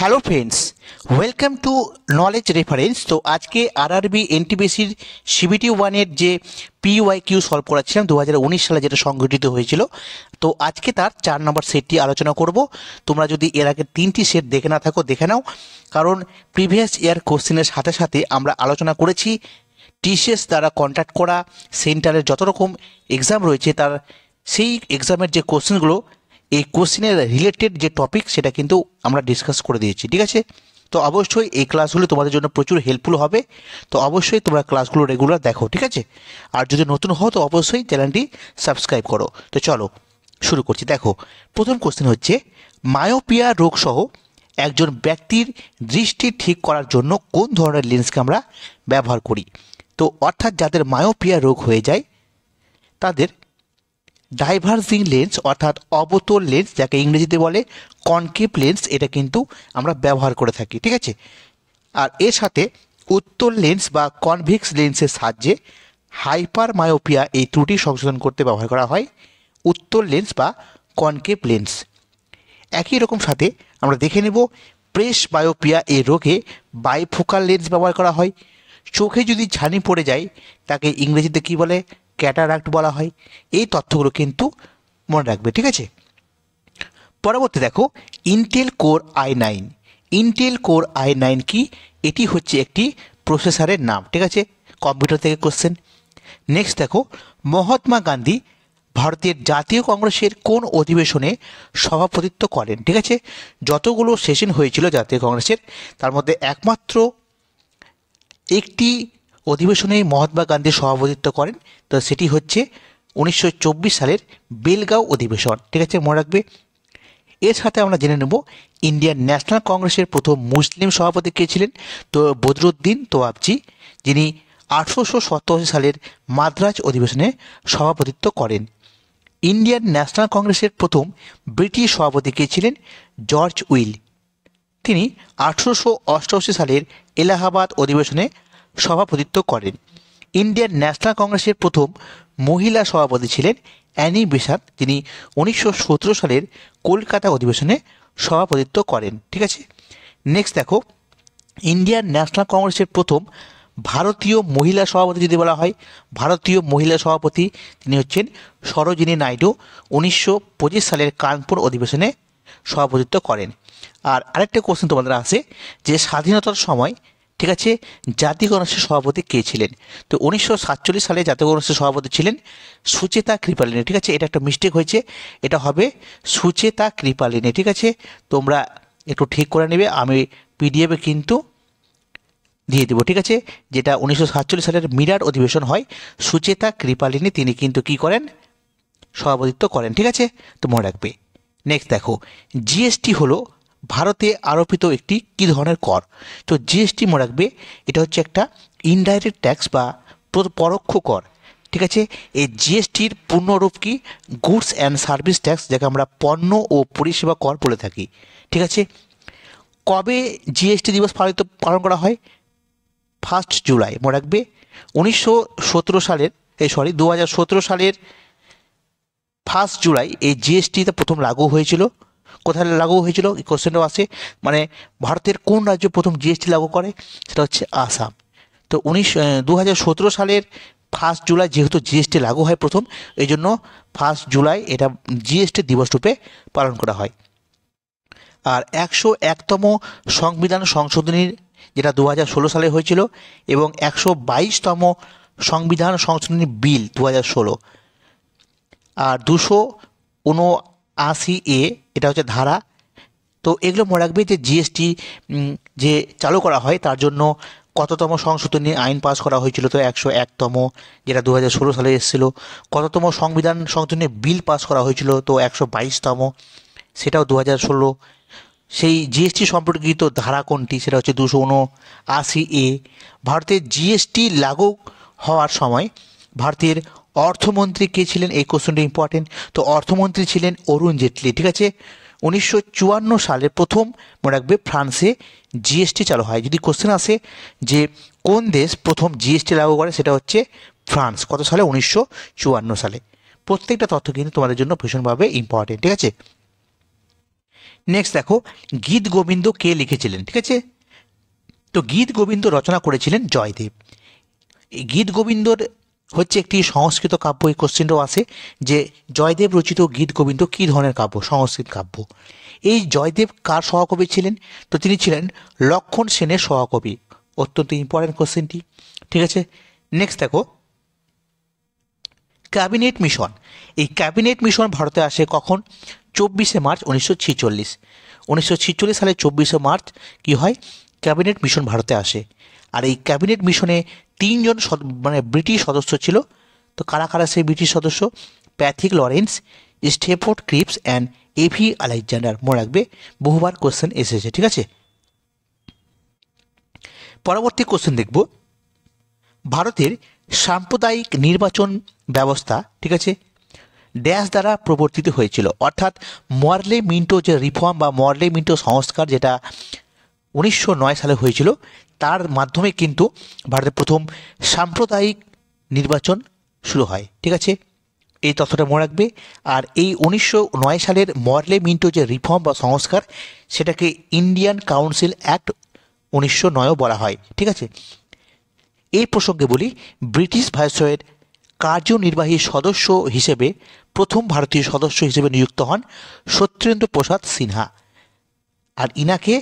Hello friends, welcome to knowledge reference. তো আজকে RRB এনটিপিসির CBT ওয়ানের যে পিওয়াইকিউ সলভ করাচ্ছিলাম 2019 সালে, যেটা সংগঠিত হয়েছিল। তো আজকে তার 4 নম্বর সেটটি আলোচনা করব। তোমরা যদি এর আগে 3টি সেট দেখে না থাকো দেখে নাও, কারণ প্রিভিয়াস ইয়ার কোশ্চেনের সাথে সাথে আমরা আলোচনা করেছি টিসিএস দ্বারা কন্ট্যাক্ট করা সেন্টারের যত রকম এক্সাম রয়েছে তার সেই এক্সামের যে কোশ্চেনগুলো, এই কোশ্চেনের রিলেটেড যে টপিক সেটা কিন্তু আমরা ডিসকাস করে দিয়েছি, ঠিক আছে। তো অবশ্যই এই ক্লাসগুলো তোমাদের জন্য প্রচুর হেল্পফুল হবে। তো অবশ্যই তোমরা ক্লাসগুলো রেগুলার দেখো, ঠিক আছে। আর যদি নতুন হও তো অবশ্যই চ্যানেলটি সাবস্ক্রাইব করো। তো চলো শুরু করছি। দেখো, প্রথম কোশ্চেন হচ্ছে, মায়োপিয়া রোগসহ একজন ব্যক্তির দৃষ্টি ঠিক করার জন্য কোন ধরনের লেন্সকে আমরা ব্যবহার করি? তো অর্থাৎ যাদের মায়োপিয়া রোগ হয়ে যায় তাদের ডাইভার্জিং লেন্স অর্থাৎ অবতল লেন্স, যাকে ইংরেজিতে বলে কনকেভ লেন্স, এটা কিন্তু আমরা ব্যবহার করে থাকি, ঠিক আছে। আর এর সাথে উত্তল লেন্স বা কনভেক্স লেন্সের সাহায্যে হাইপার মায়োপিয়া এই ত্রুটি সংশোধন করতে ব্যবহার করা হয় উত্তল লেন্স বা কনকেভ লেন্স। একই রকম সাথে আমরা দেখে নেব প্রেস বায়োপিয়া এই রোগে বাইফোকাল লেন্স ব্যবহার করা হয়। চোখে যদি ছানি পড়ে যায় তাকে ইংরেজিতে কী বলে? ক্যাটারাক্ট বলা হয়। এই তথ্যগুলো কিন্তু মনে রাখবে, ঠিক আছে। পরবর্তী দেখো, Intel core i9। Intel core i9 কি? এটি হচ্ছে একটি প্রসেসরের নাম, ঠিক আছে। কম্পিউটার থেকে কোশ্চেন। নেক্সট দেখো, মহাত্মা গান্ধী ভারতের জাতীয় কংগ্রেসের কোন অধিবেশনে সভাপতিত্ব করেন? ঠিক আছে, যতগুলো সেশন হয়েছিল জাতীয় কংগ্রেসের তার মধ্যে একমাত্র একটি অধিবেশনে মহাত্মা গান্ধী সভাপতিত্ব করেন। তো সেটি হচ্ছে 1924 সালের বেলগাঁও অধিবেশন, ঠিক আছে, মনে রাখবে। এর সাথে আমরা জেনে নেব ইন্ডিয়ান ন্যাশনাল কংগ্রেসের প্রথম মুসলিম সভাপতি কে ছিলেন? তো বদরুদ্দিন তোয়াবজি, যিনি 1887 সালের মাদ্রাজ অধিবেশনে সভাপতিত্ব করেন। ইন্ডিয়ান ন্যাশনাল কংগ্রেসের প্রথম ব্রিটিশ সভাপতি কে ছিলেন? জর্জ উইল, তিনি 1888 সালের এলাহাবাদ অধিবেশনে সভাপতিত্ব করেন। ইন্ডিয়ান ন্যাশনাল কংগ্রেসের প্রথম মহিলা সভাপতি ছিলেন অ্যানি বেসান্ট, যিনি 1917 সালের কলকাতা অধিবেশনে সভাপতিত্ব করেন, ঠিক আছে। নেক্সট দেখো, ইন্ডিয়ান ন্যাশনাল কংগ্রেসের প্রথম ভারতীয় মহিলা সভাপতি যদি বলা হয়, ভারতীয় মহিলা সভাপতি তিনি হচ্ছেন সরোজিনী নাইডু, 1925 সালের কানপুর অধিবেশনে সভাপতিত্ব করেন। আর আরেকটা কোশ্চেন তোমাদের আসে যে স্বাধীনতার সময়, ঠিক আছে, জাতীয় কংগ্রেসের সভাপতি কে ছিলেন? তো 1947 সালে জাতীয় কংগ্রেসের সভাপতি ছিলেন সুচেতা কৃপালিনী, ঠিক আছে। এটা একটা মিস্টেক হয়েছে, এটা হবে সুচেতা কৃপালিনী, ঠিক আছে। তোমরা একটু ঠিক করে নেবে, আমি পিডিএফে কিন্তু দিয়ে দেবো, ঠিক আছে। যেটা 1947 সালের মিরাট অধিবেশন হয়, সুচেতা কৃপালিনী তিনি কিন্তু কি করেন? সভাপতিত্ব করেন, ঠিক আছে, তো মনে রাখবে। নেক্সট দেখো, জিএসটি হলো ভারতে আরোপিত একটি কী ধরনের কর? তো জিএসটি মনে রাখবে, এটা হচ্ছে একটা ইনডাইরেক্ট ট্যাক্স বা পরোক্ষ কর, ঠিক আছে। এই জিএসটির পূর্ণরূপ কি? গুডস অ্যান্ড সার্ভিস ট্যাক্স, যাকে আমরা পণ্য ও পরিষেবা কর বলে থাকি, ঠিক আছে। কবে জিএসটি দিবস পালন করা হয়? 1 জুলাই, মনে রাখবে। 2017 সালের 2017 সালের 1 জুলাই এই জিএসটিতে প্রথম লাগু হয়েছিল। কোথায় লাগু হয়েছিল এই কোশ্চেনটাও আসে, মানে ভারতের কোন রাজ্য প্রথম জিএসটি লাগু করে? সেটা হচ্ছে আসাম। তো 2017 সালের 1 জুলাই যেহেতু জিএসটি লাগু হয় প্রথম, এই জন্য 1 জুলাই এটা জিএসটি দিবস রূপে পালন করা হয়। আর 101তম সংবিধান সংশোধনীর, যেটা 2016 সালে হয়েছিল, এবং 122তম সংবিধান সংশোধনী বিল 2016, আর 279A এটা হচ্ছে ধারা। তো এগুলো মনে রাখবে যে জিএসটি যে চালু করা হয় তার জন্য কততম সংশোধনী আইন পাস করা হয়েছিল? তো 101তম, যেটা 2016 সালে এসেছিলো। কততম সংবিধান সংশোধনী বিল পাস করা হয়েছিল? তো 122তম, সেটাও 2016। সেই জিএসটি সম্পর্কিত ধারা কোনটি? সেটা হচ্ছে 279A। ভারতের জিএসটি লাগু হওয়ার সময় ভারতের অর্থমন্ত্রী কে ছিলেন? এই কোশ্চেনটা ইম্পর্টেন্ট। তো অর্থমন্ত্রী ছিলেন অরুণ জেটলি, ঠিক আছে। 1954 সালে প্রথম, মনে রাখবে, ফ্রান্সে জিএসটি চালু হয়। যদি কোশ্চেন আসে যে কোন দেশ প্রথম জিএসটি লাগু করে, সেটা হচ্ছে ফ্রান্স। কত সালে? 1954 সালে। প্রত্যেকটা তথ্য কিন্তু তোমাদের জন্য ভীষণভাবে ইম্পর্টেন্ট, ঠিক আছে। নেক্সট দেখো, গীত গোবিন্দ কে লিখেছিলেন? ঠিক আছে, তো গীত গোবিন্দ রচনা করেছিলেন জয়দেব। এই গীত গোবিন্দর হচ্ছে একটি সংস্কৃত কাব্য। এই কোশ্চেনটাও আসে যে জয়দেব রচিত গীত গোবিন্দ কী ধরনের কাব্য? সংস্কৃত কাব্য। এই জয়দেব কার সহকবি ছিলেন? তো তিনি ছিলেন লক্ষণ সেনের সহকবি। অত্যন্ত ইম্পর্টেন্ট কোশ্চেনটি। ঠিক আছে, নেক্সট দেখো, ক্যাবিনেট মিশন। এই ক্যাবিনেট মিশন ভারতে আসে কখন? 24শে মার্চ 1946। 1946 সালে 24শে মার্চ কি হয়? ক্যাবিনেট মিশন ভারতে আসে। আর এই ক্যাবিনেট মিশনে তিনজন ব্রিটিশ সদস্য ছিল। তো কারা কারা সেই ব্রিটিশ সদস্য? Pethick Lawrence, Stafford Cripps and A V Alexander. মনে রাখবে, বহুবার কোশ্চেন এসেছে। ঠিক আছে, পরবর্তী কোশ্চেন দেখব, ভারতের সাম্প্রদায়িক নির্বাচন ব্যবস্থা, ঠিক আছে, ড্যাশ দ্বারা প্রবর্তিত হয়েছিল। অর্থাৎ মর্লে মিন্টো যে রিফর্ম বা মর্লে মিন্টো সংস্কার, যেটা 1909 সালে হয়েছিল, তার মাধ্যমে কিন্তু ভারতের প্রথম সাম্প্রদায়িক নির্বাচন শুরু হয়। ঠিক আছে, এই তথ্যটা মনে রাখবে। আর এই 1909 সালের মর্লে মিন্টো যে রিফর্ম বা সংস্কার, সেটাকে ইন্ডিয়ান কাউন্সিল অ্যাক্ট 1909 বলা হয়। ঠিক আছে, এই প্রসঙ্গে বলি, ব্রিটিশ ভাইসরয়ের কার্যনির্বাহী সদস্য হিসেবে প্রথম ভারতীয় সদস্য হিসেবে নিযুক্ত হন সত্যেন্দ্র প্রসাদ সিনহা। আর ইনাকে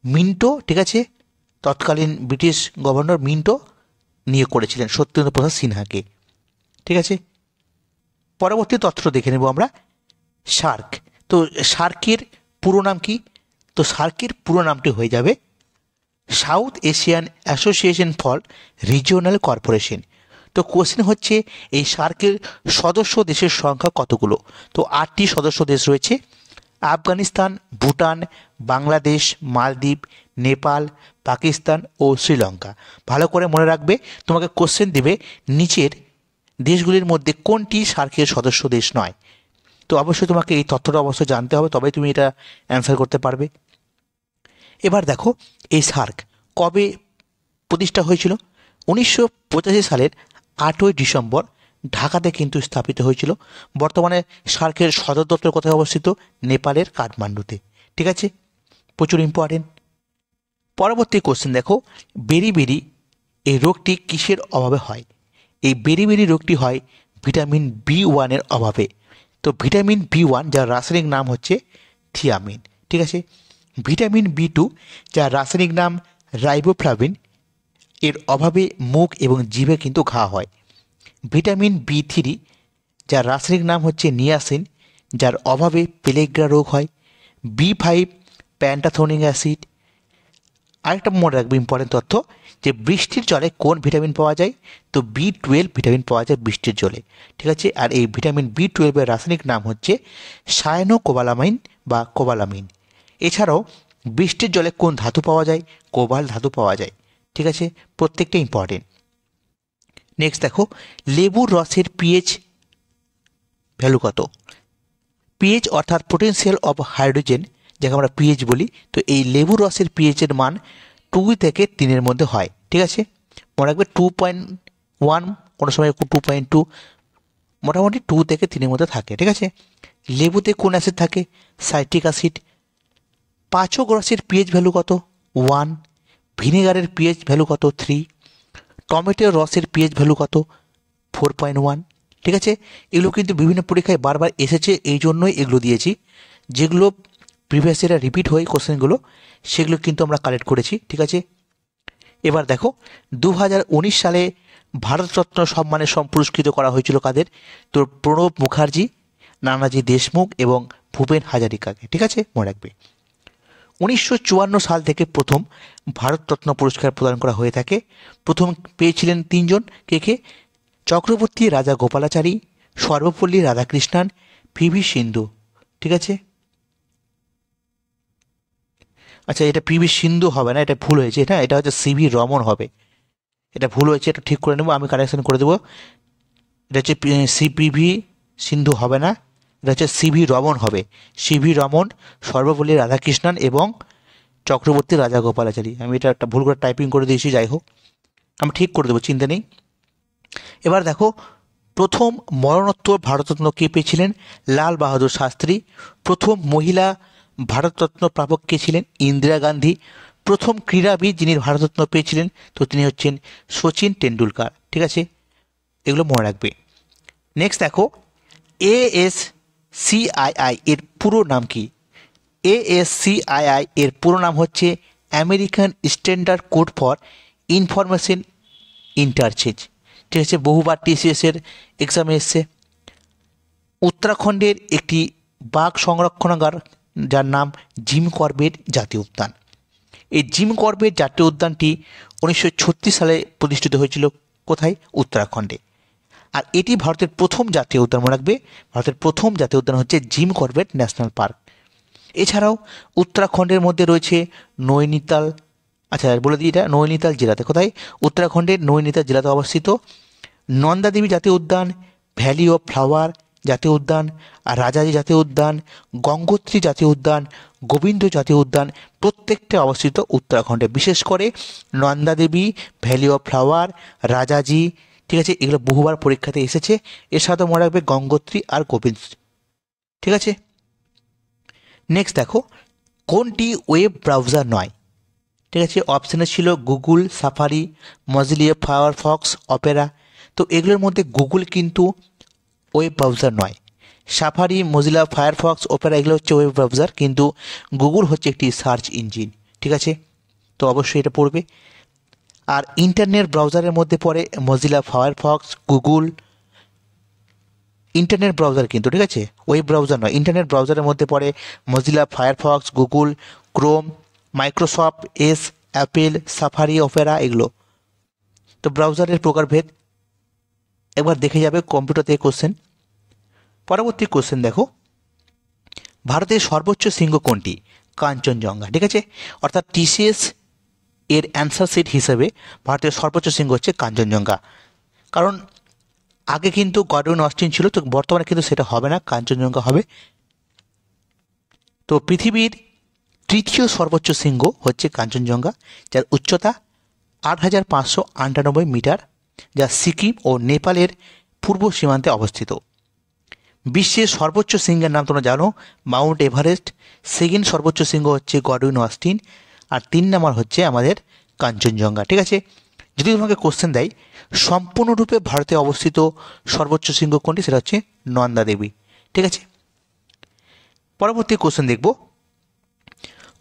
মিন্টো, ঠিক আছে, তৎকালীন ব্রিটিশ গভর্নর মিন্টো নিয়োগ করেছিলেন সত্যেন্দ্র প্রসাদ সিনহাকে। ঠিক আছে, পরবর্তী তথ্য দেখে নেব আমরা। সার্ক। তো সার্কের পুরো নাম কি? তো সার্কের পুরো নামটি হয়ে যাবে south Asian association for regional corporation. তো কোশ্চেন হচ্ছে, এই সার্কের সদস্য দেশের সংখ্যা কতগুলো? তো 8টি সদস্য দেশ রয়েছে: আফগানিস্তান, ভুটান, বাংলাদেশ, মালদ্বীপ, নেপাল, পাকিস্তান ও শ্রীলঙ্কা। ভালো করে মনে রাখবে, তোমাকে কোশ্চেন দিবে নিচের দেশগুলির মধ্যে কোনটি সার্কের সদস্য দেশ নয়। তো অবশ্যই তোমাকে এই তথ্যটা অবশ্যই জানতে হবে, তবেই তুমি এটা অ্যান্সার করতে পারবে। এবার দেখো, এই সার্ক কবে প্রতিষ্ঠা হয়েছিল? 1985 সালের 8ই ডিসেম্বর ঢাকাতে কিন্তু স্থাপিত হয়েছিল। বর্তমানে সার্কের সদর দপ্তর কোথায় অবস্থিত? নেপালের কাঠমান্ডুতে। ঠিক আছে, প্রচুর ইম্পর্টেন্ট। পরবর্তী কোশ্চেন দেখো, বেরিবেরি এই রোগটি কিসের অভাবে হয়? এই বেরিবেরি রোগটি হয় ভিটামিন B1 এর অভাবে। তো ভিটামিন B1, যার রাসায়নিক নাম হচ্ছে থিয়ামিন। ঠিক আছে, ভিটামিন B2, যার রাসায়নিক নাম রাইবোফ্লাভিন, এর অভাবে মুখ এবং জিভে কিন্তু ঘা হয়। ভিটামিন B3, যার রাসায়নিক নাম হচ্ছে নিয়াসিন, যার অভাবে পেলেগ্রা রোগ হয়। B5 প্যান্টাথোনিক acid. আরেকটা মনে রাখবে ইম্পর্টেন্ট তথ্য, যে বৃষ্টির জলে কোন ভিটামিন পাওয়া যায়? তো B12 ভিটামিন পাওয়া যায় বৃষ্টির জলে। ঠিক আছে, আর এই ভিটামিন B12 এর রাসায়নিক নাম হচ্ছে সায়ানোকোবালামাইন বা কোবালামিন। এছাড়াও বৃষ্টির জলে কোন ধাতু পাওয়া যায়? কোবাল্ট ধাতু পাওয়া যায়। ঠিক আছে, প্রত্যেকটা ইম্পর্টেন্ট। নেক্সট দেখো, লেবুর রসের পিএইচ ভ্যালু কত? পিএইচ অর্থাৎ পোটেনশিয়াল অফ হাইড্রোজেন, যাকে আমরা পিএইচ বলি। তো এই লেবুর রসের পিএইচের মান 2 থেকে 3 মধ্যে হয়। ঠিক আছে, মনে রাখবে 2.1, কোনো সময় 2.2, মোটামুটি 2 থেকে 3 মধ্যে থাকে। ঠিক আছে, লেবুতে কোন অ্যাসিড থাকে? Citric acid. পাচক রসের পিএইচ ভ্যালু কত? 1। ভিনেগারের পিএইচ ভ্যালু কত? 3। টমেটোর রসের পিএইচ ভ্যালু কত? 4.1। ঠিক আছে, এগুলো কিন্তু বিভিন্ন পরীক্ষায় বারবার এসেছে, এই জন্যই এগুলো দিয়েছি। যেগুলো প্রিভিয়াস ইয়ারে রিপিট হয়ে কোশ্চেনগুলো, সেগুলো কিন্তু আমরা কালেক্ট করেছি। ঠিক আছে, এবার দেখো, 2019 সালে ভারতরত্ন সম্মানে পুরস্কৃত করা হয়েছিল কাদের? তো প্রণব মুখার্জি, নানাজি দেশমুখ এবং ভূপেন হাজারিকাকে। ঠিক আছে, মনে রাখবে। 1954 সাল থেকে প্রথম ভারতরত্ন পুরস্কার প্রদান করা হয়ে থাকে। প্রথম পেয়েছিলেন 3 জন। কে? চক্রবর্তী রাজা গোপালাচারী, সর্বপল্লী রাধাকৃষ্ণন, পিভি সিন্ধু। ঠিক আছে, আচ্ছা, এটা পিভি সিন্ধু হবে না, এটা ভুল হয়েছে। না, এটা হচ্ছে সিভি রমন হবে। এটা ভুল হয়েছে, এটা ঠিক করে নেব, আমি কারেকশন করে দেবো। এটা হচ্ছে সিপিভি সিন্ধু হবে না, এটা হচ্ছে সিভি রমন হবে। সিভি রমন, সর্বপল্লী রাধাকৃষ্ণন এবং চক্রবর্তী রাজা গোপালাচারী। আমি এটা একটা ভুল করে টাইপিং করে দিয়েছি, যাই হোক, আমি ঠিক করে দেবো, চিন্তা নেই। এবার দেখো, প্রথম মরণোত্তর ভারতরত্ন কে পেয়েছিলেন? লাল বাহাদুর শাস্ত্রী। প্রথম মহিলা ভারতরত্ন প্রাপক কে ছিলেন? ইন্দিরা গান্ধী। প্রথম ক্রীড়াবিদ যিনি ভারতরত্ন পেয়েছিলেন, তো তিনি হচ্ছেন সচিন টেন্ডুলকার। ঠিক আছে, এগুলো মনে রাখবে। নেক্সট দেখো, ASCII এর পুরো নাম কি? ASCII এর পুরো নাম হচ্ছে American standard code for information interchange. ঠিক আছে, বহুবার TCS এর এক্সামে এসছে। উত্তরাখণ্ডের একটি বাঘ সংরক্ষণাগার যার নাম জিম করবেট জাতীয় উদ্যান। এই জিম করবেট জাতীয় উদ্যানটি 1936 সালে প্রতিষ্ঠিত হয়েছিল। কোথায়? উত্তরাখণ্ডে। আর এটি ভারতের প্রথম জাতীয় উদ্যান, মনে রাখবে, ভারতের প্রথম জাতীয় উদ্যান হচ্ছে জিম করবেট ন্যাশনাল পার্ক। এছাড়াও উত্তরাখণ্ডের মধ্যে রয়েছে নৈনিতাল। আচ্ছা বলে দিই, এটা নৈনিতাল জেলাতে। কোথায়? উত্তরাখণ্ডের নৈনিতাল জেলাতে অবস্থিত। নন্দা দেবী জাতীয় উদ্যান, ভ্যালি অফ ফ্লাওয়ার জাতীয় উদ্যান, রাজাজি জাতীয় উদ্যান, গঙ্গোত্রী জাতীয় উদ্যান, গোবিন্দ জাতীয় উদ্যান প্রত্যেকটা অবস্থিত উত্তরাখণ্ডে। বিশেষ করে Nanda Devi, valley of flower, Rajaji, ঠিক আছে, এগুলো বহুবার পরীক্ষাতে এসেছে। এর সাথে মনে রাখবে গঙ্গোত্রী আর গোবিন্দ। ঠিক আছে, নেক্সট দেখো, কোনটি ওয়েব ব্রাউজার নয়? ঠিক আছে, অপশানে ছিল গুগল, সাফারি, মজিলিয়া, ফায়ারফক্স, অপেরা। তো এগুলোর মধ্যে গুগল কিন্তু ওয়েব ব্রাউজার নয়। সাফারি, মজিলা, ফায়ারফক্স, অপেরা এগুলো হচ্ছে ওয়েব ব্রাউজার, কিন্তু গুগল হচ্ছে একটি সার্চ ইঞ্জিন। ঠিক আছে, তো অবশ্যই এটা পড়বে। আর ইন্টারনেট ব্রাউজারের মধ্যে পড়ে Mozilla, Firefox, Google. Internet browser কিন্তু, ঠিক আছে, ওয়েব ব্রাউজার নয়। ইন্টারনেট ব্রাউজারের মধ্যে পড়ে Mozilla, Firefox, Google, Chrome, Microsoft S, Apple, safari, Opera এগুলো। তো ব্রাউজারের প্রকারভেদ একবার দেখে যাবে কম্পিউটার থেকে কোশ্চেন। পরবর্তী কোশ্চেন দেখো, ভারতের সর্বোচ্চ শৃঙ্গ কোনটি? কাঞ্চনজঙ্ঘা। ঠিক আছে, অর্থাৎ TCS এর অ্যান্সার শিট হিসেবে ভারতের সর্বোচ্চ শৃঙ্গ হচ্ছে কাঞ্চনজঙ্ঘা। কারণ আগে কিন্তু গডউইন অস্টিন ছিল, তো বর্তমানে কিন্তু সেটা হবে না, কাঞ্চনজঙ্ঘা হবে। তো পৃথিবীর তৃতীয় সর্বোচ্চ শৃঙ্গ হচ্ছে কাঞ্চনজঙ্ঘা, যার উচ্চতা 8,598 মিটার, যা সিকিম ও নেপালের পূর্ব সীমান্তে অবস্থিত। বিশ্বের সর্বোচ্চ শৃঙ্গের নাম তোমরা জানো, মাউন্ট এভারেস্ট। সেকেন্ড সর্বোচ্চ শৃঙ্গ হচ্ছে গডউইন অস্টিন, আর 3 নম্বর হচ্ছে আমাদের কাঞ্চনজঙ্ঘা। ঠিক আছে, যদি তোমাকে কোশ্চেন দেয় সম্পূর্ণরূপে ভারতে অবস্থিত সর্বোচ্চ শৃঙ্গ কোনটি, সেটা হচ্ছে নন্দা দেবী। ঠিক আছে, পরবর্তী কোশ্চেন দেখব,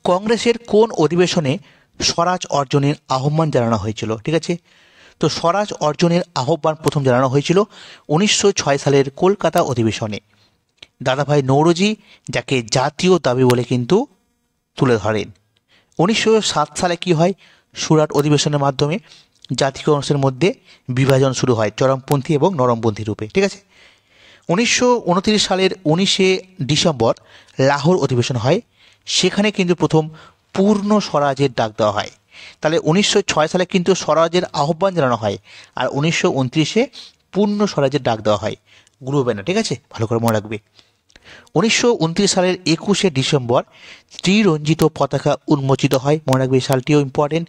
কংগ্রেসের কোন অধিবেশনে স্বরাজ অর্জনের আহ্বান জানানো হয়েছিল? ঠিক আছে, তো স্বরাজ অর্জনের আহ্বান প্রথম জানানো হয়েছিল 1906 সালের কলকাতা অধিবেশনে। দাদাভাই নৌরোজি, যাকে জাতীয় দাবি বলে কিন্তু তুলে ধরেন। 1907 সালে কি হয়? সুরাট অধিবেশনের মাধ্যমে জাতীয় কংগ্রেসের মধ্যে বিভাজন শুরু হয় চরমপন্থী এবং নরমপন্থী রূপে। ঠিক আছে, 1929 সালের 19শে ডিসেম্বর লাহোর অধিবেশন হয়। সেখানে কিন্তু প্রথম পূর্ণ স্বরাজের ডাক দেওয়া হয়। তাহলে 1906 সালে কিন্তু স্বরাজের আহ্বান জানানো হয়, আর 1929-এ পূর্ণ স্বরাজের ডাক দেওয়া হয়। গ্রুপে না, ঠিক আছে, ভালো করে মনে রাখবে। 1929 সালের 21শে ডিসেম্বর ত্রিরঞ্জিত পতাকা উন্মোচিত হয়, মনে রাখবে, এই সালটিও ইম্পর্টেন্ট।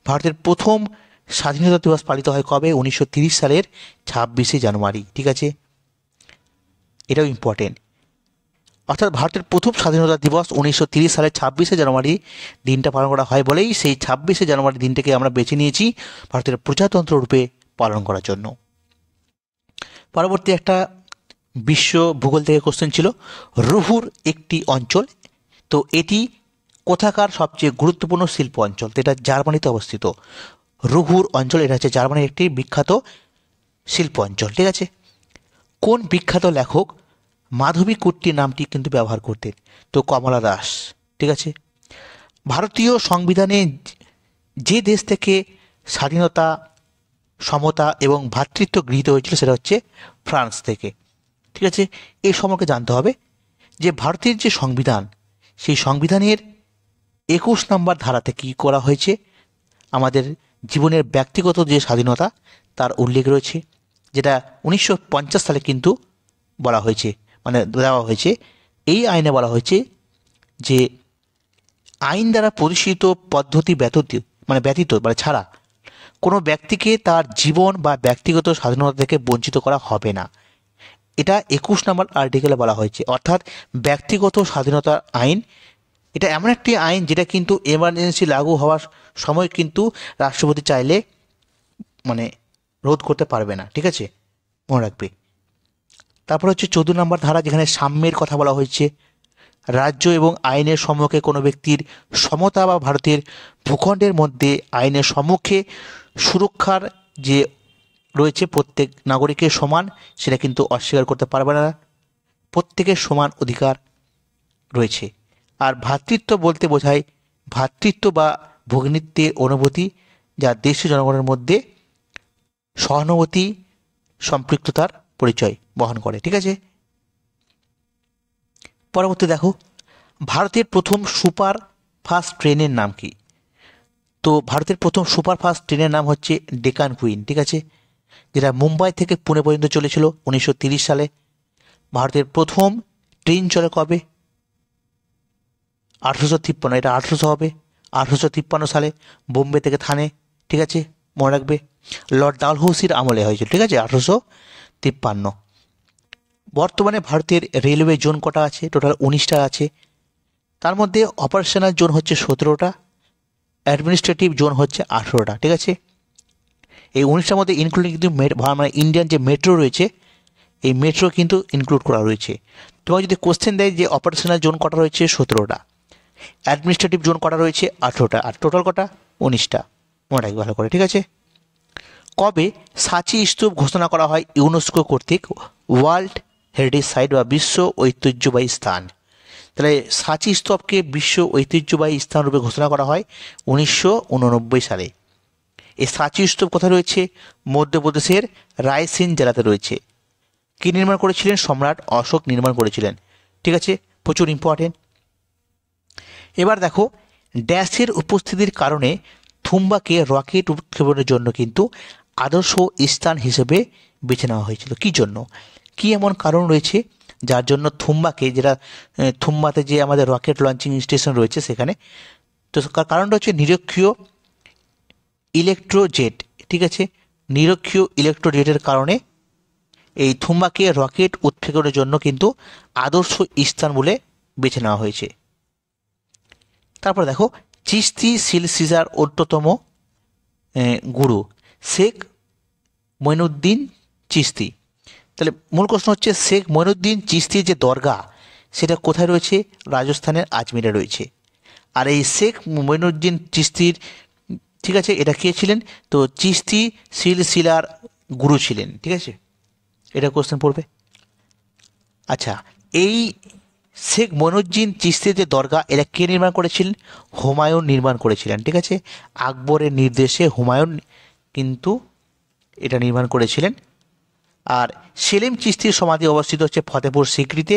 ভারতের প্রথম স্বাধীনতা দিবস পালিত হয় কবে? 1930 সালের 26শে জানুয়ারি। ঠিক আছে, এটাও ইম্পর্টেন্ট। অর্থাৎ ভারতের প্রথম স্বাধীনতা দিবস 1930 সালের 26শে জানুয়ারি দিনটা পালন করা হয় বলেই সেই 26শে জানুয়ারি দিনটাকে আমরা বেছে নিয়েছি ভারতের প্রজাতন্ত্র রূপে পালন করার জন্য। পরবর্তী একটা বিশ্ব ভূগোল থেকে কোশ্চেন ছিল, রুহুর একটি অঞ্চল, তো এটি কোথাকার সবচেয়ে গুরুত্বপূর্ণ শিল্প অঞ্চল? তো এটা জার্মানিতে অবস্থিত। রুহুর অঞ্চল, এটা হচ্ছে জার্মানির একটি বিখ্যাত শিল্প অঞ্চল। ঠিক আছে, কোন বিখ্যাত লেখক মাধবী কুট্টি নামটি কিন্তু ব্যবহার করতেন? তো কমলা দাস। ঠিক আছে, ভারতীয় সংবিধানে যে দেশ থেকে স্বাধীনতা, সমতা এবং ভ্রাতৃত্ব গৃহীত হয়েছিল সেটা হচ্ছে ফ্রান্স থেকে। ঠিক আছে, এই সম্পর্কে জানতে হবে যে ভারতের যে সংবিধান, সেই সংবিধানের 21 নম্বর ধারাতে কী করা হয়েছে? আমাদের জীবনের ব্যক্তিগত যে স্বাধীনতা তার উল্লেখ রয়েছে, যেটা 1950 সালে কিন্তু বলা হয়েছে, মানে দেওয়া হয়েছে। এই আইনে বলা হয়েছে যে আইন দ্বারা প্রতিষ্ঠিত পদ্ধতি ব্যতীত ছাড়া কোনো ব্যক্তিকে তার জীবন বা ব্যক্তিগত স্বাধীনতা থেকে বঞ্চিত করা হবে না। এটা 21 নম্বর আর্টিকেলে বলা হয়েছে। অর্থাৎ ব্যক্তিগত স্বাধীনতার আইন এটা এমন একটি আইন যেটা কিন্তু এমার্জেন্সি লাগু হওয়ার সময় কিন্তু রাষ্ট্রপতি চাইলে মানে রোধ করতে পারবে না, ঠিক আছে, মনে রাখবে। তারপর হচ্ছে 14 নম্বর ধারা, যেখানে সাম্যের কথা বলা হয়েছে। রাজ্য এবং আইনের সম্মুখে কোনো ব্যক্তির সমতা বা ভারতের ভূখণ্ডের মধ্যে আইনের সম্মুখে সুরক্ষার যে রয়েছে প্রত্যেক নাগরিকের সমান, সেটা কিন্তু অস্বীকার করতে পারবে না। প্রত্যেকের সমান অধিকার রয়েছে। আর ভ্রাতৃত্ব বলতে বোঝায় ভ্রাতৃত্ব বা ভগ্নিত্বের অনুভূতি, যা দেশীয় জনগণের মধ্যে সহানুভূতি সম্পৃক্ততার পরিচয় বহন করে, ঠিক আছে। পরবর্তী দেখো, ভারতের প্রথম সুপার ফাস্ট ট্রেনের নাম কি? তো ভারতের প্রথম সুপার ফাস্ট ট্রেনের নাম হচ্ছে ডেকান কুইন, ঠিক আছে, যেটা মুম্বাই থেকে পুনে পর্যন্ত চলেছিল 1930 সালে। ভারতের প্রথম ট্রেন চলে কবে? 1853, এটা 1800 হবে, 1853 সালে বোম্বে থেকে থানে, ঠিক আছে, মনে রাখবে। লর্ড ডালহৌসির আমলে হয়েছিল, ঠিক আছে, 1853। বর্তমানে ভারতের রেলওয়ে জোন কটা আছে? টোটাল 19টা আছে। তার মধ্যে অপারেশনাল জোন হচ্ছে 17টা, অ্যাডমিনিস্ট্রেটিভ জোন হচ্ছে 18টা, ঠিক আছে। এই 19টার মধ্যে ইনক্লুডিং কিন্তু মানে ইন্ডিয়ান যে মেট্রো রয়েছে, এই মেট্রো কিন্তু ইনক্লুড করা রয়েছে। তোমাকে যদি কোশ্চেন দেয় যে অপারেশনাল জোন কটা রয়েছে, 17টা, অ্যাডমিনিস্ট্রেটিভ জোন কটা রয়েছে, 18টা, আর টোটাল কটা? 19টা, মনে রাখবে ভালো করে, ঠিক আছে। কবে সাঁচি স্তূপ ঘোষণা করা হয় ইউনেস্কো কর্তৃক ওয়ার্ল্ড হেরিটেজ সাইট বা বিশ্ব ঐতিহ্যবাহী স্থান? তাহলে সাঁচি স্তূপকে বিশ্ব ঐতিহ্যবাহী স্থান রূপে ঘোষণা করা হয় 1989 সালে। এই সাঁচি স্তূপ কোথায় রয়েছে? মধ্যপ্রদেশের রায়সেন জেলাতে রয়েছে। কে নির্মাণ করেছিলেন? সম্রাট অশোক নির্মাণ করেছিলেন, ঠিক আছে, প্রচুর ইম্পর্টেন্ট। এবার দেখো, ড্যাশের উপস্থিতির কারণে থুম্বাকে রকেট উৎক্ষেপণের জন্য কিন্তু আদর্শ স্থান হিসেবে বেছে নেওয়া হয়েছিল। কী জন্য? কি এমন কারণ রয়েছে যার জন্য থুম্বাকে, যেটা থুম্বাতে যে আমাদের রকেট লঞ্চিং স্টেশন রয়েছে সেখানে, তো কারণটা হচ্ছে নিরক্ষীয় ইলেকট্রোজেট, ঠিক আছে, নিরক্ষীয় ইলেকট্রোজেটের কারণে এই থুম্বাকে রকেট উৎক্ষেপণের জন্য কিন্তু আদর্শ স্থান বলে বেছে নেওয়া হয়েছে। তারপর দেখো, চিশতি সিলসিলার অন্যতম গুরু শেখ মঈনুদ্দিন চিশতি। তাহলে মূল প্রশ্ন হচ্ছে শেখ মঈনুদ্দিন চিশতির যে দরগা, সেটা কোথায় রয়েছে? রাজস্থানের আজমিরে রয়েছে। আর এই শেখ মঈনুদ্দিন চিশতির, ঠিক আছে, এটা কে ছিলেন? তো চিশতি সিলসিলার গুরু ছিলেন, ঠিক আছে, এটা কোশ্চেন পড়বে। আচ্ছা, এই শেখ মঈনুদ্দিন চিশতির যে দরগা, এটা কে নির্মাণ করেছিলেন? হুমায়ুন নির্মাণ করেছিলেন, ঠিক আছে, আকবরের নির্দেশে হুমায়ুন কিন্তু এটা নির্মাণ করেছিলেন। আর সেলিম চিশতির সমাধি অবস্থিত হচ্ছে ফতেপুর সিক্রিতে,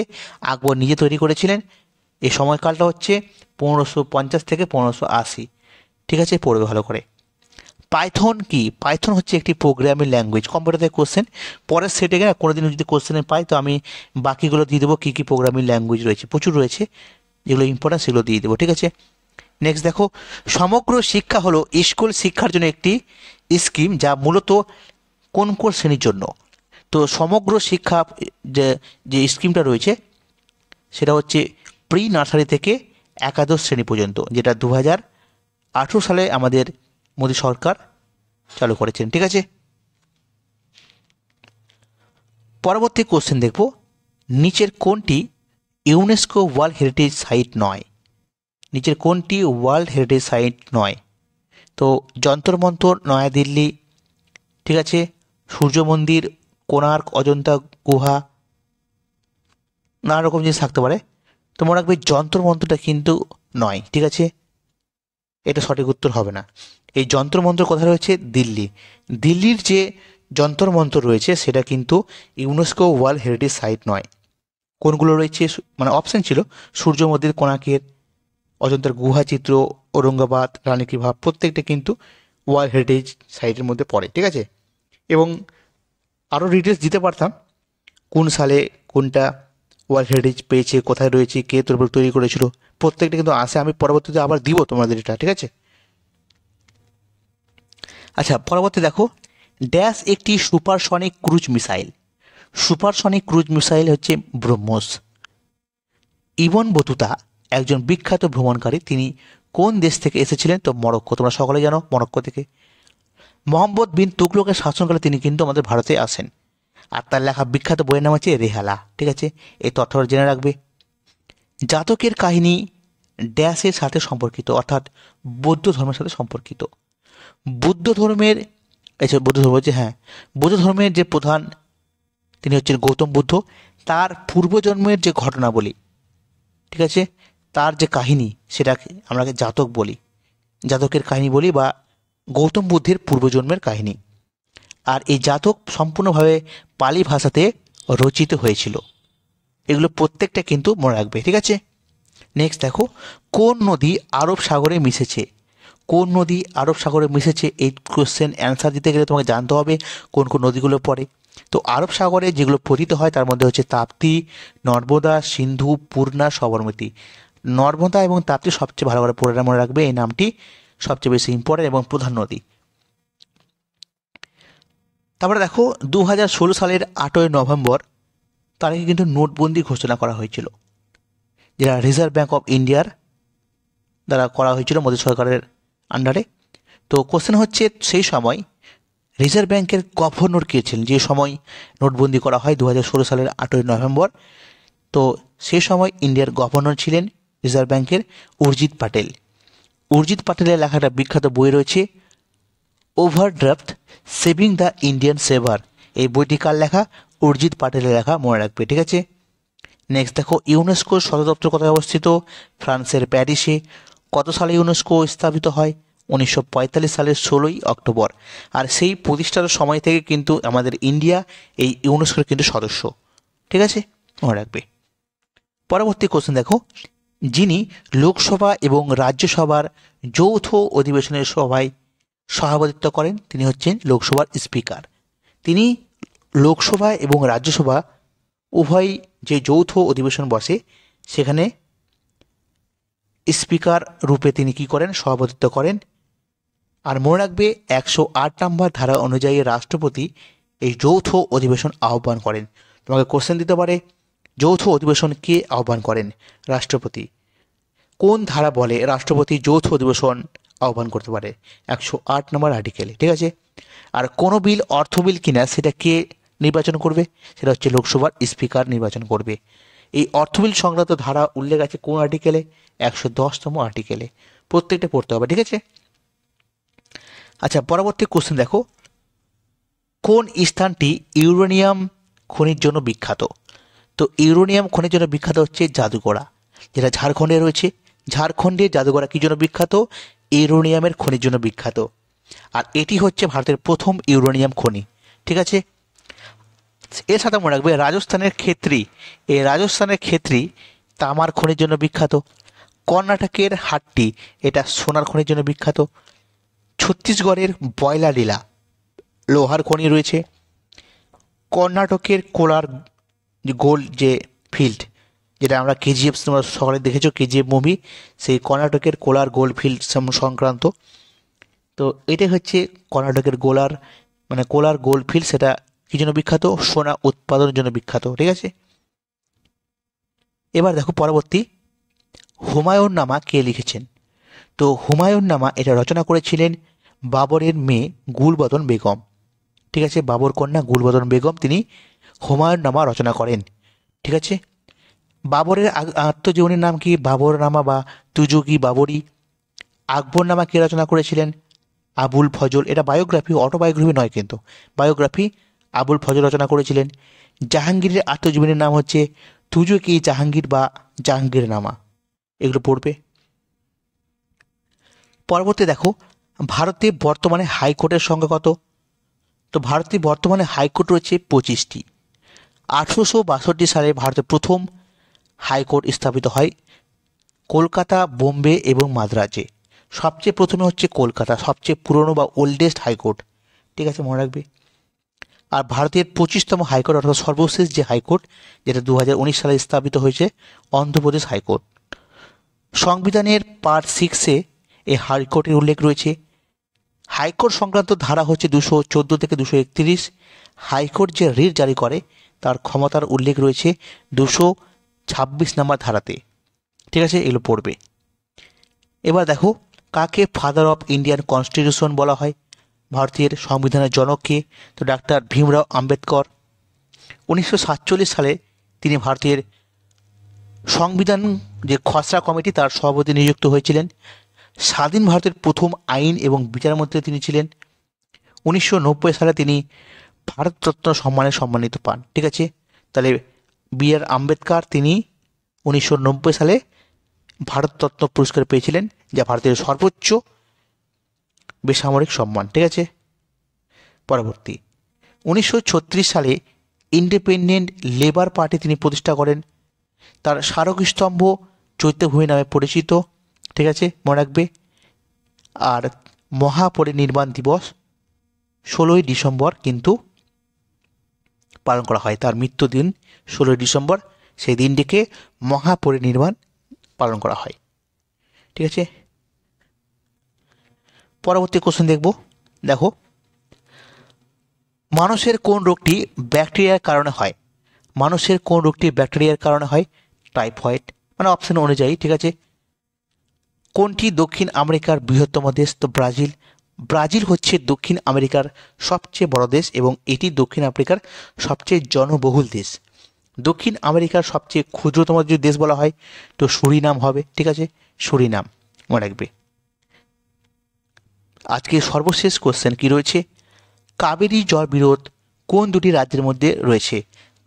আকবর নিজে তৈরি করেছিলেন। এই সময়কালটা হচ্ছে 1550 থেকে 1580, ঠিক আছে, পড়বে ভালো করে। পাইথন কি? পাইথন হচ্ছে একটি প্রোগ্রামিং ল্যাঙ্গুয়েজ। কম্পিউটার কোশ্চেন পরের সেটে গেলে কোনোদিন যদি কোশ্চেনে পাই তো আমি বাকিগুলো দিয়ে দেবো, কী কী প্রোগ্রামিং ল্যাঙ্গুয়েজ রয়েছে, প্রচুর রয়েছে, যেগুলো ইম্পর্টেন্ট সেগুলো দিয়ে দেবো, ঠিক আছে। নেক্সট দেখো, সমগ্র শিক্ষা হলো স্কুল শিক্ষার জন্য একটি স্কিম যা মূলত কোন কোন শ্রেণীর জন্য? তো সমগ্র শিক্ষা যে যে স্কিমটা রয়েছে সেটা হচ্ছে প্রি নার্সারি থেকে একাদশ শ্রেণী পর্যন্ত, যেটা 2018 সালে আমাদের মোদী সরকার চালু করেছেন, ঠিক আছে। পরবর্তী কোশ্চেন দেখব, নিচের কোনটি ইউনেস্কো ওয়ার্ল্ড হেরিটেজ সাইট নয়? নিচের কোনটি ওয়ার্ল্ড হেরিটেজ সাইট নয়? তো যন্তর মন্তর নয়াদিল্লি, ঠিক আছে, সূর্য মন্দির, কোণার্ক, অজন্তা গুহা, নানা রকম জিনিস থাকতে পারে। তো মনে রাখবে যন্তর মন্ত্রটা কিন্তু নয়, ঠিক আছে, এটা সঠিক উত্তর হবে না। এই যন্তর মন্ত্র কোথায় রয়েছে? দিল্লি। দিল্লির যে যন্তর মন্ত্র রয়েছে সেটা কিন্তু ইউনেস্কো ওয়ার্ল্ড হেরিটেজ সাইট নয়। কোনগুলো রয়েছে? মানে অপশান ছিল সূর্য মন্দির, কোণার্কের, অজন্তার গুহা চিত্র, ঔরঙ্গাবাদ, রানী কি ভাব, প্রত্যেকটা কিন্তু ওয়ার্ল্ড হেরিটেজ সাইটের মধ্যে পড়ে, ঠিক আছে। এবং আরও ডিটেলস দিতে পারতাম, কোন সালে কোনটা ওয়ার্ল্ড হেরিটেজ পেয়েছে, কোথায় রয়েছে, কে তৈরি করেছিল, প্রত্যেকটা কিন্তু আসে। আমি পরবর্তীতে আবার দিব তোমাদের এটা, ঠিক আছে। আচ্ছা, পরবর্তী দেখো, ড্যাশ একটি supersonic cruise missile. Supersonic cruise missile হচ্ছে ব্রহ্মোস। ইবন বতুতা একজন বিখ্যাত ভ্রমণকারী। তিনি কোন দেশ থেকে এসেছিলেন? তো মরক্কো। তোমরা সকলে জানো মরক্কো থেকে। মোহাম্মদ বিন তুগলকের শাসনকালে তিনি কিন্তু আমাদের ভারতে আসেন। আর তার লেখা বিখ্যাত বইয়ের নাম হচ্ছে রেহালা। ঠিক আছে, এই তথ্যটা জেনে রাখবে। জাতকের কাহিনী ড্যাশের সাথে সম্পর্কিত, অর্থাৎ বৌদ্ধ ধর্মের সাথে সম্পর্কিত। বুদ্ধ ধর্মের বৌদ্ধ ধর্ম হচ্ছে, হ্যাঁ, বৌদ্ধ ধর্মের যে প্রধান তিনি হচ্ছেন গৌতম বুদ্ধ। তার পূর্বজন্মের যে ঘটনাবলী, ঠিক আছে, তার যে কাহিনী, সেটাকে আমরা জাতক বলি, জাতকের কাহিনী বলি, বা গৌতম বুদ্ধের পূর্বজন্মের কাহিনী। আর এই জাতক সম্পূর্ণভাবে পালি ভাষাতে রচিত হয়েছিল। এগুলো প্রত্যেকটা কিন্তু মনে রাখবে। ঠিক আছে, নেক্সট দেখো, কোন নদী আরব সাগরে মিশেছে? কোন নদী আরব সাগরে মিশেছে? এই কোশ্চেন অ্যান্সার দিতে গেলে তোমাকে জানতে হবে কোন কোন নদীগুলো পড়ে। তো আরব সাগরে যেগুলো পতিত হয় তার মধ্যে হচ্ছে তাপ্তি, নর্মদা, সিন্ধু, পূর্ণা, সবরমতী। নর্মদা এবং তাপ্তি সবচেয়ে ভালো করে পড়ে মনে রাখবে, এই নামটি সবচেয়ে বেশি ইম্পর্টেন্ট এবং প্রধান নদী। তারপরে দেখো, 2016 সালের 8ই নভেম্বর তারিখে কিন্তু নোটবন্দি ঘোষণা করা হয়েছিল, যেটা রিজার্ভ ব্যাঙ্ক অফ ইন্ডিয়ার দ্বারা করা হয়েছিল মোদী সরকারের আন্ডারে। তো কোশ্চেন হচ্ছে, সেই সময় রিজার্ভ ব্যাঙ্কের গভর্নর কে ছিলেন? যে সময় নোটবন্দি করা হয় 2016 সালের 8ই নভেম্বর, তো সেই সময় ইন্ডিয়ার গভর্নর ছিলেন রিজার্ভ ব্যাঙ্কের উর্জিত পাটেল। উর্জিত পাটেলের লেখা একটা বিখ্যাত বই রয়েছে, ওভারড্রাফট সেভিং দ্য ইন্ডিয়ান সেভার। এই বইটি কার লেখা? উর্জিত পাটেলের লেখা, মনে রাখবে। ঠিক আছে, নেক্সট দেখো, ইউনেস্কোর সদর দপ্তর কোথায় অবস্থিত? ফ্রান্সের প্যারিসে। কত সালে ইউনেস্কো স্থাপিত হয়? 1945 সালের 16ই অক্টোবর। আর সেই প্রতিষ্ঠার সময় থেকে কিন্তু আমাদের ইন্ডিয়া এই ইউনেস্কোর কিন্তু সদস্য। ঠিক আছে, মনে রাখবে। পরবর্তী কোশ্চেন দেখো, যিনি লোকসভা এবং রাজ্যসভার যৌথ অধিবেশনের সভায় সভাপতিত্ব করেন তিনি হচ্ছেন লোকসভার স্পিকার। তিনি লোকসভা এবং রাজ্যসভা উভয় যে যৌথ অধিবেশন বসে সেখানে স্পিকার রূপে তিনি কি করেন? সভাপতিত্ব করেন। আর মনে রাখবে, 108 নম্বর ধারা অনুযায়ী রাষ্ট্রপতি এই যৌথ অধিবেশন আহ্বান করেন। তোমাকে কোশ্চেন দিতে পারে, যৌথ অধিবেশন কে আহ্বান করেন? রাষ্ট্রপতি। কোন ধারা বলে রাষ্ট্রপতি যৌথ অধিবেশন আহ্বান করতে পারে? 108 নম্বর আর্টিকেলে। ঠিক আছে, আর কোনো বিল অর্থ বিল কিনা সেটা কে নির্বাচন করবে? সেটা হচ্ছে লোকসভার স্পিকার নির্বাচন করবে। এই অর্থ বিল সংক্রান্ত ধারা উল্লেখ আছে কোন আর্টিকেলে? 110তম আর্টিকেলে। প্রত্যেকটা পড়তে হবে। ঠিক আছে, আচ্ছা, পরবর্তী কোশ্চেন দেখো, কোন স্থানটি ইউরেনিয়াম খনির জন্য বিখ্যাত? তো ইউরেনিয়াম খনির জন্য বিখ্যাত হচ্ছে জাদুগড়া, যেটা ঝাড়খণ্ডে রয়েছে। ঝাড়খণ্ডের জাদুগড়া কি জন্য বিখ্যাত? ইউরেনিয়ামের খনির জন্য বিখ্যাত। আর এটি হচ্ছে ভারতের প্রথম ইউরেনিয়াম খনি। ঠিক আছে, এর সাথে মনে রাখবে, রাজস্থানের খেত্রি, এই রাজস্থানের খেত্রি তামার খনির জন্য বিখ্যাত। কর্ণাটকের হাট্টি, এটা সোনার খনির জন্য বিখ্যাত। ছত্তিশগড়ের বয়লাডিলা লোহার খনি রয়েছে। কর্ণাটকের কোলার গোল্ড যে ফিল্ড, যেটা আমরা কেজিএফ, তোমরা সকালে দেখেছো কেজিএফ মুভি, সেই কর্ণাটকের কোলার গোল্ড ফিল্ড সংক্রান্ত। তো এটাই হচ্ছে কর্ণাটকের কোলার গোল্ড ফিল্ড, সেটা কি জন্য বিখ্যাত? সোনা উৎপাদনের জন্য বিখ্যাত। ঠিক আছে, এবার দেখো পরবর্তী, হুমায়ুন নামা কে লিখেছেন? তো হুমায়ুন নামা এটা রচনা করেছিলেন বাবরের মেয়ে গুলবদন বেগম। ঠিক আছে, বাবর কন্যা গুলবদন বেগম তিনি হুমায়ুন নামা রচনা করেন। ঠিক আছে, বাবরের আত্মজীবনীর নাম কি? বাবর নামা বা তুজুকি বাবরি। আকবর নামা কে রচনা করেছিলেন? আবুল ফজল। এটা বায়োগ্রাফি, অটোবায়োগ্রাফি নয় কিন্তু, বায়োগ্রাফি আবুল ফজল রচনা করেছিলেন। জাহাঙ্গীরের আত্মজীবনীর নাম হচ্ছে তুজুকি জাহাঙ্গীর বা জাহাঙ্গীর নামা। এগুলো পড়বে। পরবর্তী দেখো, ভারতে বর্তমানে হাইকোর্টের সংখ্যা কত? তো ভারতে বর্তমানে হাইকোর্ট রয়েছে 25টি। 1862 সালে ভারতের প্রথম হাইকোর্ট স্থাপিত হয় কলকাতা, বোম্বে এবং মাদ্রাজে। সবচেয়ে প্রথমে হচ্ছে কলকাতা, সবচেয়ে পুরনো বা ওল্ডেস্ট হাইকোর্ট। ঠিক আছে, মনে রাখবে। আর ভারতের 25তম হাইকোর্ট অর্থাৎ সর্বশেষ যে হাইকোর্ট, যেটা 2019 সালে স্থাপিত হয়েছে, অন্ধ্রপ্রদেশ হাইকোর্ট। সংবিধানের পার্ট 6-এ এই হাইকোর্টের উল্লেখ রয়েছে। হাইকোর্ট সংক্রান্ত ধারা হচ্ছে 214 থেকে 231। হাইকোর্ট যে রিট জারি করে তার ক্ষমতার উল্লেখ রয়েছে 226 নম্বর ধারাতে। ঠিক আছে, এগুলো পড়বে। এবার দেখো, কাকে ফাদার অফ ইন্ডিয়ান কনস্টিটিউশন বলা হয়? ভারতের সংবিধানের জনককে? তো ডাক্তার ভীমরাও আম্বেদকর। 1947 সালে তিনি ভারতের সংবিধান যে খসড়া কমিটি তার সভাপতি নিযুক্ত হয়েছিলেন। স্বাধীন ভারতের প্রথম আইন এবং বিচারমন্ত্রী তিনি ছিলেন। 1990 সালে তিনি ভারতরত্ন সম্মানে সম্মানিত পান। ঠিক আছে, তাহলে বি.আর. আম্বেদকর তিনি 1990 সালে ভারতরত্ন পুরস্কার পেয়েছিলেন, যা ভারতের সর্বোচ্চ বেসামরিক সম্মান। ঠিক আছে, পরবর্তী 1936 সালে ইন্ডিপেন্ডেন্ট লেবার পার্টি তিনি প্রতিষ্ঠা করেন। তার স্মারকস্তম্ভ চৈত্যভূমি নামে পরিচিত। ঠিক আছে, মনে রাখবে। আর মহাপরিনির্বাণ দিবস 16ই ডিসেম্বর কিন্তু পালন করা হয়। তার মৃত্যুদিন 16ই ডিসেম্বর, সেই দিনটিকে মহাপরিনির্বাণ পালন করা হয়। ঠিক আছে, পরবর্তী কোশ্চেন দেখব। দেখো, মানুষের কোন রোগটি ব্যাকটেরিয়ার কারণে হয়? মানুষের কোন রোগটি ব্যাকটেরিয়ার কারণে হয়? টাইফয়েড, মানে অপশন অনুযায়ী। ঠিক আছে, কোনটি দক্ষিণ আমেরিকার বৃহত্তম দেশ? তো ব্রাজিল। ব্রাজিল হচ্ছে দক্ষিণ আমেরিকার সবচেয়ে বড় দেশ এবং এটি দক্ষিণ আফ্রিকার সবচেয়ে জনবহুল দেশ। দক্ষিণ আমেরিকার সবচেয়ে ক্ষুদ্রতম যদি দেশ বলা হয় তো সুরিনাম হবে। ঠিক আছে, সুরিনাম মনে রাখবে। আজকে সর্বশেষ কোশ্চেন কি রয়েছে? কাবেরী জল বিরোধ কোন দুটি রাজ্যের মধ্যে রয়েছে?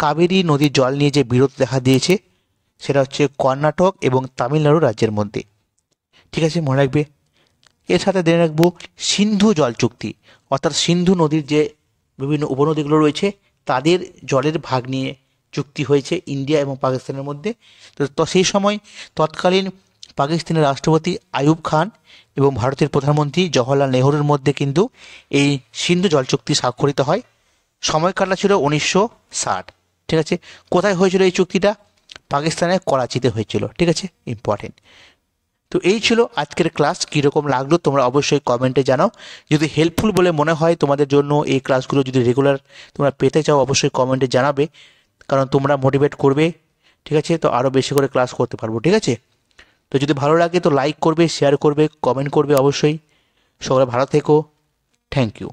কাবেরী নদীর জল নিয়ে যে বিরোধ দেখা দিয়েছে সেটা হচ্ছে কর্ণাটক এবং তামিলনাড়ু রাজ্যের মধ্যে। ঠিক আছে, মনে রাখবে। এর সাথে জেনে রাখবো সিন্ধু জল চুক্তি, অর্থাৎ সিন্ধু নদীর যে বিভিন্ন উপনদীগুলো রয়েছে তাদের জলের ভাগ নিয়ে চুক্তি হয়েছে ইন্ডিয়া এবং পাকিস্তানের মধ্যে। তো সেই সময় তৎকালীন পাকিস্তানের রাষ্ট্রপতি আইয়ুব খান এবং ভারতের প্রধানমন্ত্রী জওহরলাল নেহরুর মধ্যে কিন্তু এই সিন্ধু জল চুক্তি স্বাক্ষরিত হয়। সময়কালটা ছিল 1960। ঠিক আছে, কোথায় হয়েছিল এই চুক্তিটা? পাকিস্তানের করাচিতে হয়েছিল। ঠিক আছে, ইম্পর্টেন্ট। তো এই ছিল আজকের ক্লাস। কীরকম লাগলো তোমরা অবশ্যই কমেন্টে জানাও। যদি হেল্পফুল বলে মনে হয় তোমাদের জন্য এই ক্লাসগুলো যদি রেগুলার তোমরা পেতে চাও অবশ্যই কমেন্টে জানাবে, কারণ তোমরা মোটিভেট করবে। ঠিক আছে, তো আরও বেশি করে ক্লাস করতে পারবো। ঠিক আছে, তো যদি ভালো লাগে তো লাইক করবে, শেয়ার করবে, কমেন্ট করবে অবশ্যই। সবাই ভালো থেকো। Thank you.